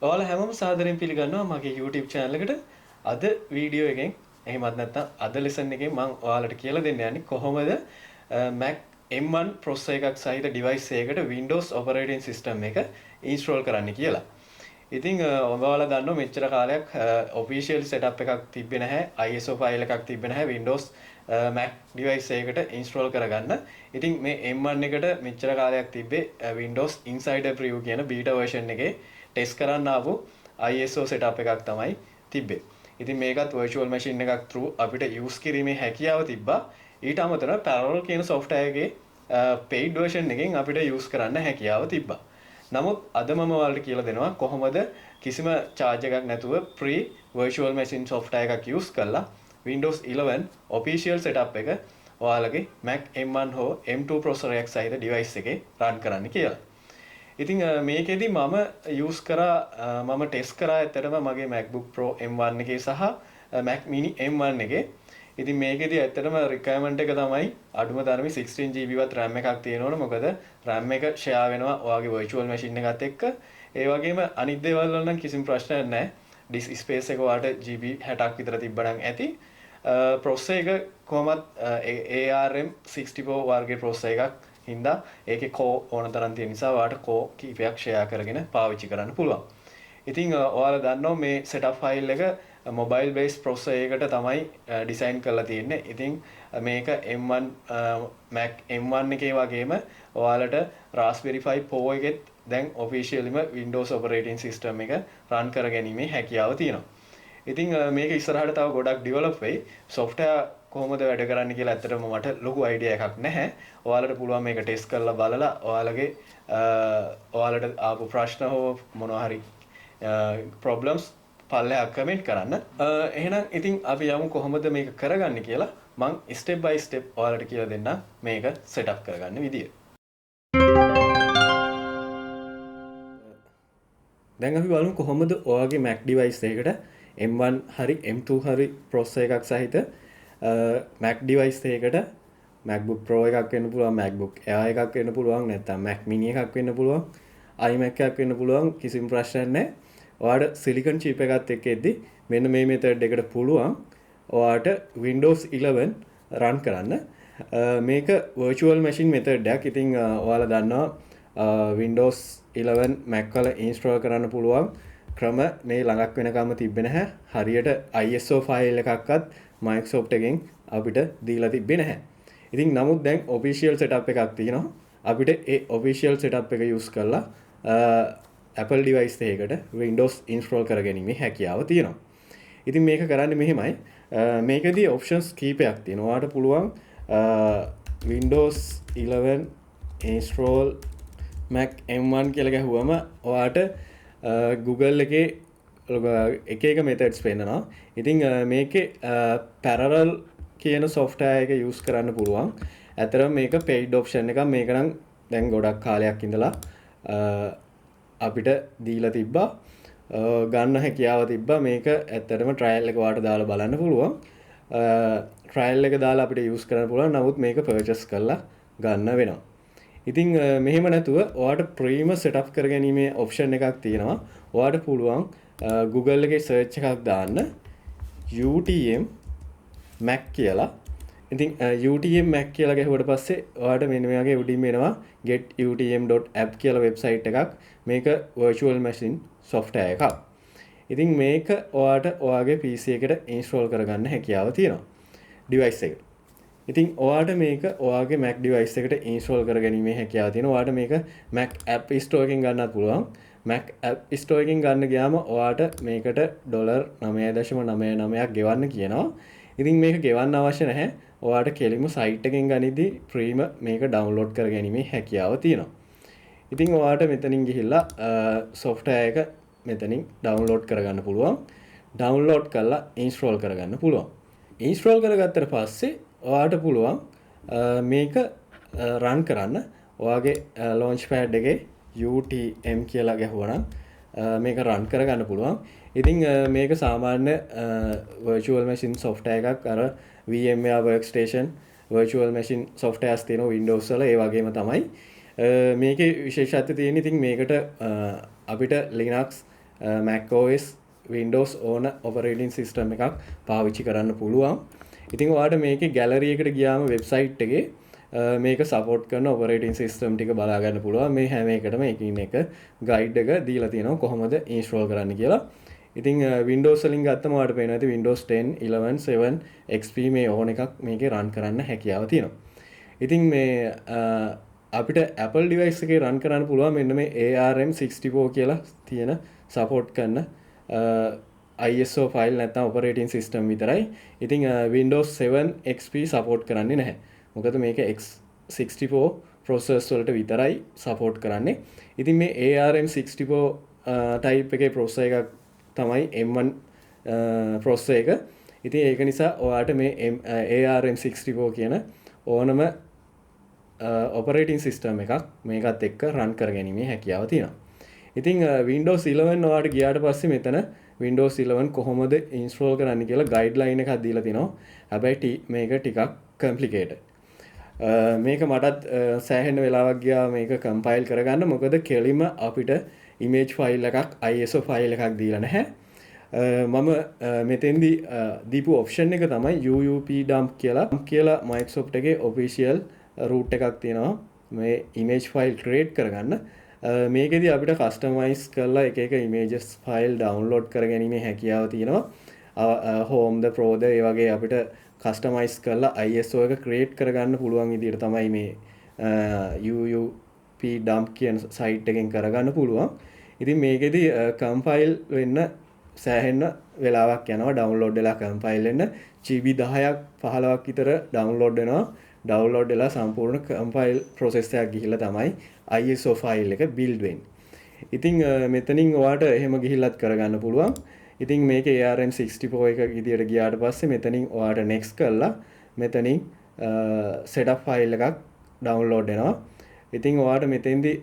ඔයාලා හැමෝම සාදරයෙන් පිළිගන්නවා මගේ YouTube channel එකට. අද වීඩියෝ එකෙන් එහෙමත් නැත්නම් අද lesson එකෙන් මම ඔයාලට කියලා දෙන්න යන්නේ කොහොමද Mac M1 processor එකක් සහිත device එකකට Windows operating system එක install කරන්න කියලා. ඉතින් ඔයාලා දන්නවා මෙච්චර කාලයක් official setup එකක් තිබ්බේ නැහැ. ISO file එකක් තිබ්බේ නැහැ Windows Mac device එකකට install කරගන්න. ඉතින් මේ M1 එකට මෙච්චර කාලයක් තිබ්බේ Windows Insider Preview කියන beta version එකේ ටෙස්ට් කරන්න ආපු ISO setup එකක් තමයි තිබ්බේ. ඉතින් මේකත් virtual machine එකක් through අපිට use කිරීමේ හැකියාව තිබ්බා. ඊට අමතරව parallel කියන software එකේ paid version එකෙන් අපිට use කරන්න හැකියාව තිබ්බා. නමුත් අද මම ඔයාලට කියලා දෙනවා කොහොමද කිසිම charge එකක් නැතුව free virtual machine software එකක් use කරලා Windows 11 official setup එක ඔයාලගේ Mac M1 හෝ M2 processor එකක් සහිත device එකේ run කරන්න කියලා. ඉතින් මේකෙදි මම use කරා මම ටෙස්ට් කරා ඇත්තටම මගේ MacBook Pro M1 එකේ සහ Mac Mini M1 එකේ. ඉතින් මේකෙදි ඇත්තටම requirement එක තමයි අඩුම තරමේ 16GB වත් RAM එකක් තියෙන්න ඕන. මොකද RAM එක share වෙනවා ඔයාගේ virtual machine එකත් එක්ක. ඒ වගේම අනිත් දේවල් වල නම් කිසිම ප්‍රශ්නයක් නැහැ. disk space එක ඔයාලට GB 60ක් විතර තිබ්බනම් ඇති. processor එක කොහොමත් ARM 64 වර්ගයේ processor එකක් හින්දා ඒකේ core ඕන තරම් තියෙන නිසා ඔයාලට core කීපයක් share කරගෙන පාවිච්චි කරන්න පුළුවන්. ඉතින් ඔයාලා දන්නවා මේ setup file එක mobile based processor එකකට තමයි design කරලා තියෙන්නේ. ඉතින් මේක M1 Mac M1 එකේ වගේම ඔයාලට Raspberry Pi Pro එකෙත් දැන් officiallyම Windows operating system එක run කරගැනීමේ හැකියාව තියෙනවා. ඉතින් මේක ඉස්සරහට තව ගොඩක් develop වෙයි. software කොහොමද වැඩ කරන්නේ කියලා ඇත්තටම මට ලොකු idea එකක් නැහැ. ඔයාලට පුළුවන් මේක test කරලා බලලා ඔයාලගේ ඔයාලට ආපු ප්‍රශ්න හෝ මොනවා හරි problems පල්ලෙහා comment කරන්න. එහෙනම් ඉතින් අපි යමු කොහොමද මේක කරගන්නේ කියලා. මම step by step ඔයාලට කියලා දෙන්නම් මේක setup කරගන්න විදිය. දැන් අපි බලමු කොහොමද ඔයාගේ Mac device එකකට M1 හරි M2 හරි processor එකක් සහිත Mac device එකකට MacBook Pro එකක් වෙන්න පුළුවන්, MacBook Air එකක් වෙන්න පුළුවන්, නැත්නම් Mac Mini එකක් වෙන්න පුළුවන්, iMac එකක් වෙන්න පුළුවන්, කිසිම ප්‍රශ්නයක් නැහැ. ඔයාලට silicon chip එකත් එක්ක එද්දි මෙන්න මේ method එකට පුළුවන් ඔයාලට Windows 11 run කරන්න. මේක virtual machine method එකක්. ඉතින් ඔයාලා දන්නවා Windows 11 Mac වල install කරන්න පුළුවන් ක්‍රම මේ ළඟක් වෙනකම්ම තිබ්බේ නැහැ. හරියට ISO file එකක්වත් Microsoft එකෙන් අපිට දීලා තිබ්බේ නැහැ. ඉතින් නමුත් දැන් official setup එකක් තියෙනවා. අපිට ඒ official setup එක use කරලා Apple device එකකට Windows install කරගැනීමේ හැකියාව තියෙනවා. ඉතින් මේක කරන්නේ මෙහෙමයි. මේකදී options කීපයක් තියෙනවා. ඔයාලට පුළුවන් Windows 11 install Mac M1 කියලා ගහුවම ඔයාලට Google එකේ එක methods පෙන්නනවා. ඉතින් මේකේ parallel කියන software එක use කරන්න පුළුවන්. ඇත්තටම මේක paid option එකක්. මේක නම් දැන් ගොඩක් කාලයක් ඉඳලා අපිට දීලා තිබ්බා. ගන්න හැකියාව තිබ්බා. මේක ඇත්තටම trial එක වාට දාලා බලන්න පුළුවන්. trial එක දාලා අපිට use කරන්න පුළුවන්. නමුත් මේක purchase කරලා ගන්න වෙනවා. ඉතින් මෙහෙම නැතුව ඔයාලට ප්‍රීම setup කරගැනීමේ option එකක් තියෙනවා. ඔයාලට පුළුවන් Google එකේ search එකක් දාන්න UTM Mac කියලා. ඉතින් UTM Mac කියලා ගැහුවට පස්සේ ඔයාලට මෙන්න මේ වගේ උඩින් එනවා getutm.app කියලා website එකක්. මේක virtual machine software එකක්. ඉතින් මේක ඔයාලට ඔයාගේ PC එකට install කරගන්න හැකියාව තියෙනවා device එකට. ඉතින් ඔයාලට මේක ඔයාගේ Mac device එකට install කරගැනීමේ හැකියාව තියෙනවා. ඔයාලට මේක Mac App Store එකෙන් ගන්නත් පුළුවන්. Mac App Store එකෙන් ගන්න ගියාම ඔයාලට මේකට $9.99ක් ගෙවන්න කියනවා. ඉතින් මේක ගෙවන්න අවශ්‍ය නැහැ. ඔයාලට කෙලින්ම site එකෙන් ගනිද්දී free මේක download කරගැනීමේ හැකියාව තියෙනවා. ඉතින් ඔයාලට මෙතනින් ගිහිල්ලා software එක මෙතනින් download කරගන්න පුළුවන්. download කරලා install කරගන්න පුළුවන්. install කරගත්තට පස්සේ ඔයාලට පුළුවන් මේක run කරන්න. ඔයාගේ launchpad එකේ UTM කියලා ගැහුවනම් මේක run කරගන්න පුළුවන්. ඉතින් මේක සාමාන්‍ය virtual machine software එකක්. අර VMware workstation virtual machine softwares තියෙනවා Windows වල ඒ වගේම තමයි. මේකේ විශේෂත්වය තියෙන්නේ ඉතින් මේකට අපිට Linux Mac OS Windows ඕන operating system එකක් පාවිච්චි කරන්න පුළුවන්. ඉතින් ඔයාලට මේකේ gallery එකට ගියාම website එකේ මේක support කරන operating system ටික බලා ගන්න පුළුවන්. මේ හැම එකටම එකින් එක guide එක දීලා තියෙනවා කොහොමද install කරන්න කියලා. ඉතින් Windows වලින් ගත්තම ඔයාලට පේනවා ඇති Windows 10, 11, 7, XP මේ ඕන එකක් මේකේ run කරන්න හැකියාව තියෙනවා. ඉතින් මේ අපිට Apple device එකේ run කරන්න පුළුවන් මෙන්න මේ ARM64 කියලා තියෙන support කරන ISO file නැත්නම් operating system විතරයි. ඉතින් Windows 7 XP support කරන්නේ නැහැ. මොකද මේක X64 processors වලට විතරයි support කරන්නේ. ඉතින් මේ ARM64 type එකේ processor එකක් තමයි M1 processor එක. ඉතින් ඒක නිසා ඔයාලට මේ ARM64 කියන ඕනම operating system එකක් මේකත් එක්ක run කරගැනීමේ හැකියාව තියෙනවා. ඉතින් Windows 11 ඔයාලට ගියාට පස්සේ මෙතන Windows 11 කොහොමද install කරන්න කියලා guideline එකක් දීලා තිනවා. හැබැයි මේක ටිකක් complicated. මේක මටත් සෑහෙන වෙලාවක් ගියා මේක compile කරගන්න. මොකද කෙලින්ම අපිට image file එකක් ISO file එකක් දීලා නැහැ. මම මෙතෙන්දී දීපු option එක තමයි UUP dump කියලා Microsoft එකේ official route එකක් තියෙනවා මේ image file create කරගන්න. මේකෙදී අපිට customize කරලා එක එක images file download කරගැනීමේ හැකියාව තියෙනවා. home the pro the ඒ වගේ අපිට customize කරලා ISO එක create කරගන්න පුළුවන් විදිහට තමයි මේ UUP dump කියන site එකෙන් කරගන්න පුළුවන්. ඉතින් මේකෙදී compile වෙන්න සෑහෙන වෙලාවක් යනවා download වෙලා compile වෙන්න GB 10ක් 15ක් විතර download වෙනවා. download වෙලා සම්පූර්ණ compile process එකක් ගිහිල්ලා තමයි ISO file එක build වෙන්නේ. ඉතින් මෙතනින් ඔයාලට එහෙම ගිහිල්ලත් කරගන්න පුළුවන්. ඉතින් මේක ARM64 එක විදියට ගියාට පස්සේ මෙතනින් ඔයාලට next කරලා මෙතනින් setup file එකක් download වෙනවා. ඉතින් ඔයාලට මෙතෙන්දී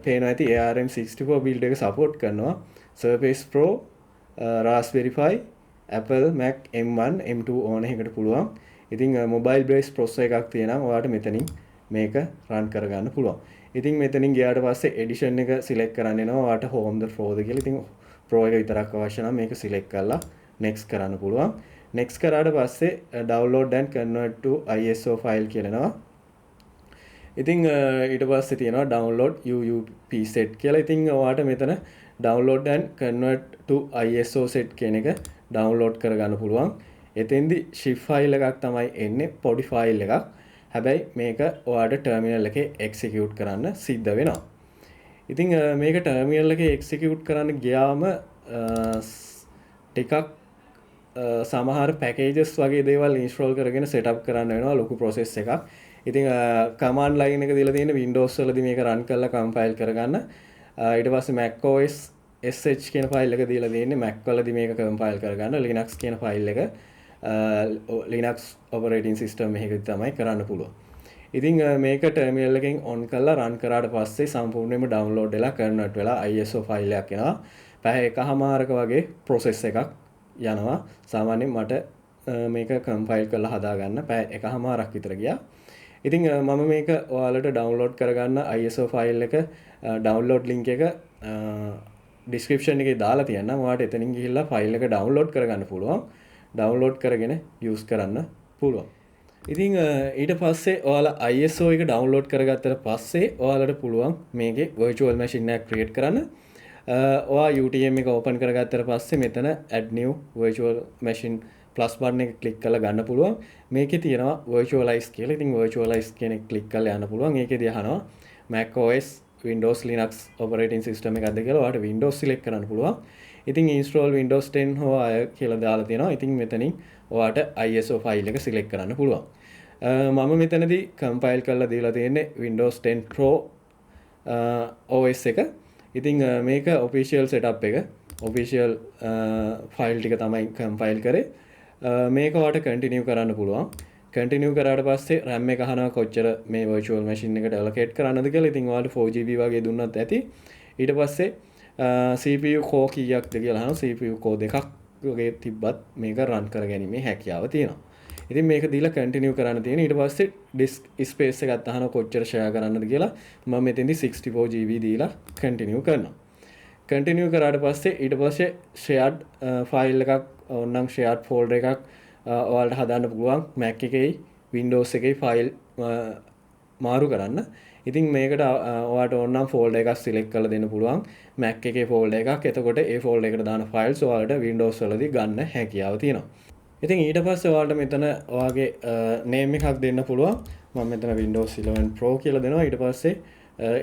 පේනවා ඇති ARM64 build එක support කරනවා Surface Pro, Raspberry Pi, Apple Mac M1, M2 ඕන එකකට පුළුවන්. ඉතින් mobile based processor එකක් තියෙනවා ඔයාලට මෙතනින් මේක run කරගන්න පුළුවන්. ඉතින් මෙතනින් ගියාට පස්සේ edition එක select කරන්න එනවා ඔයාලට home the pro ද කියලා. ඉතින් pro එක විතරක් අවශ්‍ය නම් මේක select කරලා next කරන්න පුළුවන්. next කරාට පස්සේ download and convert to ISO file කියලා එනවා. ඉතින් ඊට පස්සේ තියෙනවා download UUP set කියලා. ඉතින් ඔයාලට මෙතන download and convert to ISO set කියන එක download කරගන්න පුළුවන්. එතෙන්දි zip file එකක් තමයි එන්නේ පොඩි file එකක්. හැබැයි මේක ඔයාලට terminal එකේ execute කරන්න සිද්ධ වෙනවා. ඉතින් මේක terminal එකේ execute කරන්න ගියාම ටිකක් සමහර packages වගේ දේවල් install කරගෙන setup කරන්න වෙනවා ලොකු process එකක්. ඉතින් command line එක දීලා තියෙන Windows වලදී මේක run කරලා compile කරගන්න. ඊට පස්සේ Mac OS sh කියන file එක දීලා තියෙන්නේ Mac වලදී මේක compile කරගන්න. Linux කියන file එක Linux operating system එකකදී තමයි කරන්න පුළුවන්. ඉතින් මේක terminal එකෙන් on කරලා run කරාට පස්සේ සම්පූර්ණයෙන්ම download වෙලා convert වෙලා ISO file එකක් එනවා. පැය එකහමාරක වගේ process එකක් යනවා. සාමාන්‍යයෙන් මට මේක compile කරලා හදාගන්න පැය එකහමාරක් විතර ගියා. ඉතින් මම මේක ඔයාලට download කරගන්න ISO file එක download link එක description එකේ දාලා තියන්නම්. ඔයාලට එතනින් ගිහිල්ලා file එක download කරගන්න පුළුවන්. download කරගෙන use කරන්න පුළුවන්. ඉතින් ඊට පස්සේ ඔයාලා ISO එක download කරගත්තට පස්සේ ඔයාලට පුළුවන් මේකේ virtual machine එකක් create කරන්න. ඔයා UTM එක open කරගත්තට පස්සේ මෙතන add new virtual machine plus button එක click කරලා ගන්න පුළුවන්. මේකේ තියෙනවා virtualize කියලා. ඉතින් virtualize කියන එක click කරලා යන්න පුළුවන්. ඒකේදී අහනවා Mac OS, Windows, Linux operating system එකක්ද කියලා. ඔයාලට Windows select කරන්න පුළුවන්. ඉතින් install Windows 10 හෝ අය කියලා දාලා තියෙනවා. ඉතින් මෙතනින් ඔයාලට ISO file එක select කරන්න පුළුවන්. මම මෙතනදී compile කරලා දීලා තියෙන්නේ Windows 10 Pro OS එක. ඉතින් මේක official setup එක. official file ටික තමයි compile කරේ. මේක ඔයාලට continue කරන්න පුළුවන්. continue කරාට පස්සේ RAM එක අහනවා කොච්චර මේ virtual machine එකට allocate කරන්නද කියලා. ඉතින් ඔයාලට 4GB වගේ දුන්නත් ඇති. ඊට පස්සේ CPU core කීයක්ද කියලා අහනවා. CPU core දෙකක් වගේ තිබ්බත් මේක run කරගැනීමේ හැකියාව තියෙනවා. ඉතින් මේක දීලා continue කරන්න තියෙන. ඊට පස්සේ disk space එකත් අහනවා කොච්චර share කරන්නද කියලා. මම මෙතෙන්දී 64GB දීලා continue කරනවා. කන්ටිනියු කරාට පස්සේ ඊට පස්සේ ෂෙයාර්ඩ් ෆයිල් එකක් ඕනනම් ෂෙයාර්ඩ් ෆෝල්ඩර් එකක් ඔයාලට හදන්න පුළුවන් Mac එකේ Windows එකේ ෆයිල් මාරු කරන්න. ඉතින් මේකට ඔයාලට ඕනනම් ෆෝල්ඩර් එකක් සිලෙක්ට් කරලා දෙන්න පුළුවන් Mac එකේ ෆෝල්ඩර් එකක්. එතකොට ඒ ෆෝල්ඩර් එකට දාන ෆයිල්ස් ඔයාලට Windows වලදී ගන්න හැකියාව තියෙනවා. ඉතින් ඊට පස්සේ ඔයාලට මෙතන ඔයාගේ නේම් එකක් දෙන්න පුළුවන්. මම මෙතන Windows 11 Pro කියලා දෙනවා. ඊට පස්සේ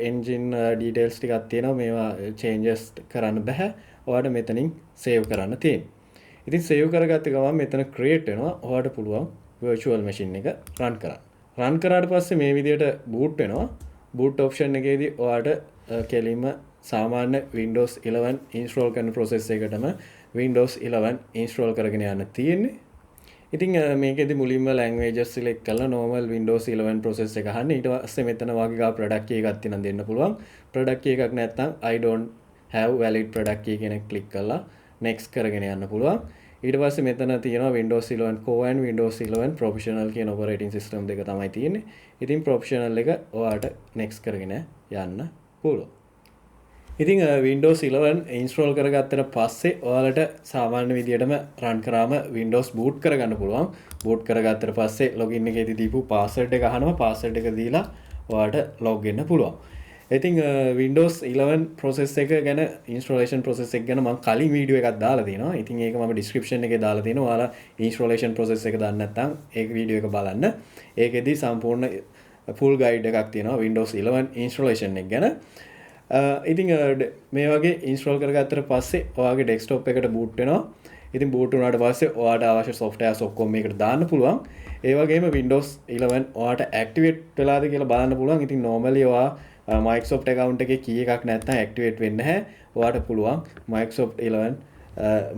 engine details ටිකක් තියෙනවා. මේවා changes කරන්න බෑ. ඔයාලට මෙතනින් save කරන්න තියෙනවා. ඉතින් save කරගත්ත ගමන් මෙතන create වෙනවා. ඔයාලට පුළුවන් virtual machine එක run කරන්න. run කරාට පස්සේ මේ විදිහට boot වෙනවා. boot option එකේදී ඔයාලට කෙලින්ම සාමාන්‍ය Windows 11 install කරන process එකටම Windows 11 install කරගෙන යන්න තියෙන්නේ. ඉතින් මේකෙදි මුලින්ම languages select කරලා normal Windows 11 process එක අහන්න. ඊට පස්සේ මෙතන වගේ ගා product key එකක් තියෙනවා දෙන්න පුළුවන්. product key එකක් නැත්නම් I don't have valid product key කියන එක click කරලා next කරගෙන යන්න පුළුවන්. ඊට පස්සේ මෙතන තියෙනවා Windows 11 Core and Windows 11 Professional කියන operating system දෙක තමයි තියෙන්නේ. ඉතින් Professional එක ඔයාලට next කරගෙන යන්න පුළුවන්. ඉතින් Windows 11 install කරගත්තට පස්සේ ඔයාලට සාමාන්‍ය විදිහටම run කරාම Windows boot කරගන්න පුළුවන්. boot කරගත්තට පස්සේ login එකේදී දීපු password එක අහනවා. password එක දීලා ඔයාලට log වෙන්න පුළුවන්. ඉතින් Windows 11 process එක ගැන installation process එක ගැන මම කලින් වීඩියෝ එකක් දාලා තියෙනවා. ඉතින් ඒක මම description එකේ දාලා තියෙනවා. ඔයාලා installation process එක දන්නේ නැත්නම් ඒක වීඩියෝ එක බලන්න. ඒකෙදි සම්පූර්ණ full guide එකක් තියෙනවා Windows 11 installation එක ගැන. ඉතින් මේ වගේ install කරගත්තට පස්සේ ඔයාගේ desktop එකට boot වෙනවා. ඉතින් boot වුණාට පස්සේ ඔයාට අවශ්‍ය softwares ඔක්කොම මේකට දාන්න පුළුවන්. ඒ වගේම Windows 11 ඔයාට activate වෙලාද කියලා බලන්න පුළුවන්. ඉතින් normally ඔයා Microsoft account එකේ key එකක් නැත්නම් activate වෙන්නේ නැහැ. ඔයාට පුළුවන්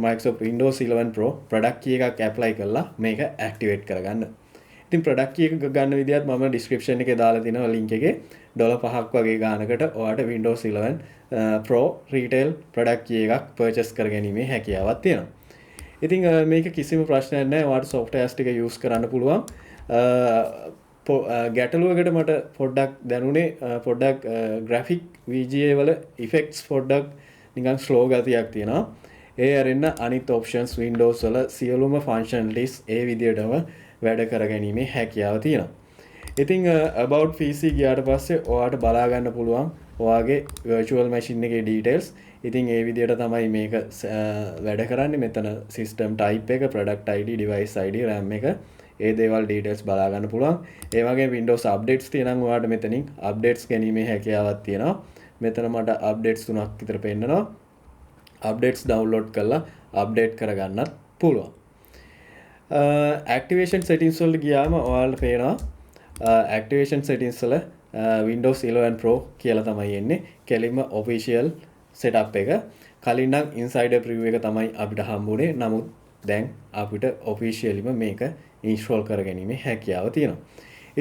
Microsoft Windows 11 Pro product key එකක් apply කරලා මේක activate කරගන්න. ඉතින් product key එක ගන්න විදිහත් මම description එකේ දාලා තියෙනවා link එකේ. $5ක් වගේ ගානකට ඔයාට Windows 11 Pro retail product key එකක් purchase කරගැනීමේ හැකියාවක් තියෙනවා. ඉතින් මේක කිසිම ප්‍රශ්නයක් නැහැ. ඔයාට softwares ටික use කරන්න පුළුවන්. ගැටලුවකට මට පොඩ්ඩක් දැනුනේ පොඩ්ඩක් graphic VGA වල effects පොඩ්ඩක් නිකන් slow ගතියක් තියෙනවා. ඒ අරින්න අනිත් options Windows වල සියලුම functionalities ඒ විදිහටම වැඩ කරගැනීමේ හැකියාව තියෙනවා. ඉතින් about PC ගියාට පස්සේ ඔයාට බලා ගන්න පුළුවන් ඔයාගේ virtual machine එකේ details. ඉතින් ඒ විදිහට තමයි මේක වැඩ කරන්නේ. මෙතන system type එක, product ID, device ID, RAM එක ඒ දේවල් details බලා ගන්න පුළුවන්. ඒ වගේම Windows updates තියෙනවා. ඔයාට මෙතනින් updates ගැනීමේ හැකියාවක් තියෙනවා. මෙතන මට updates 3ක් විතර පෙන්නනවා. updates download කරලා update කරගන්නත් පුළුවන්. activation settings වලට ගියාම ඔයාලට පේනවා activation settings වල Windows 11 Pro කියලා තමයි එන්නේ. කෙලින්ම official setup එක. කලින් නම් insider preview එක තමයි අපිට හම්බුනේ. නමුත් දැන් අපිට officiallyම මේක install කරගැනීමේ හැකියාව තියෙනවා.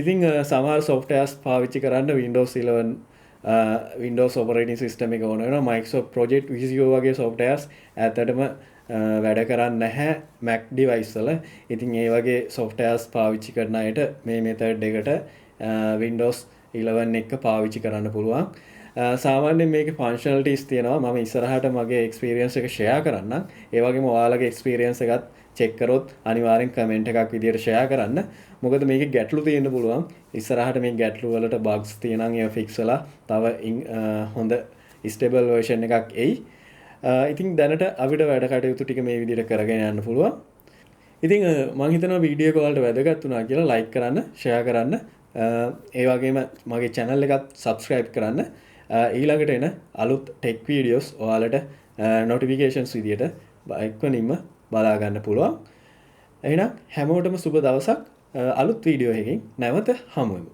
ඉතින් සමහර softwares පාවිච්චි කරන්න Windows 11 Windows operating system එක ඕන වෙනවා. Microsoft Project Visio වගේ softwares ඇත්තටම වැඩ කරන්නේ නැහැ Mac device වල. ඉතින් ඒ වගේ softwares පාවිච්චි කරන අයට මේ method එකට Windows 11 එක පාවිච්චි කරන්න පුළුවන්. සාමාන්‍යයෙන් මේකේ functionalities තියෙනවා. මම ඉස්සරහට මගේ experience එක share කරන්නම්. ඒ වගේම ඔයාලගේ experience එකත් check කරොත් අනිවාර්යෙන් comment එකක් විදියට share කරන්න. මොකද මේකේ ගැටලු තියෙන්න පුළුවන්. ඉස්සරහට මේ ගැටලු වලට bugs තියෙනනම් ඒවා fix වෙලා තව හොඳ stable version එකක් එයි. ඉතින් දැනට අපිට වැඩ කටයුතු ටික මේ විදිහට කරගෙන යන්න පුළුවන්. ඉතින් මම හිතනවා වීඩියෝ එක ඔයාලට වැදගත් වුණා කියලා like කරන්න, share කරන්න, ඒ වගේම මගේ channel එකත් subscribe කරන්න. ඊළඟට එන අලුත් tech videos ඔයාලට notifications විදියට එක්වනින්ම බලා ගන්න පුළුවන්. එහෙනම් හැමෝටම සුබ දවසක්. අලුත් වීඩියෝ එකකින් නැවත හමු වෙමු.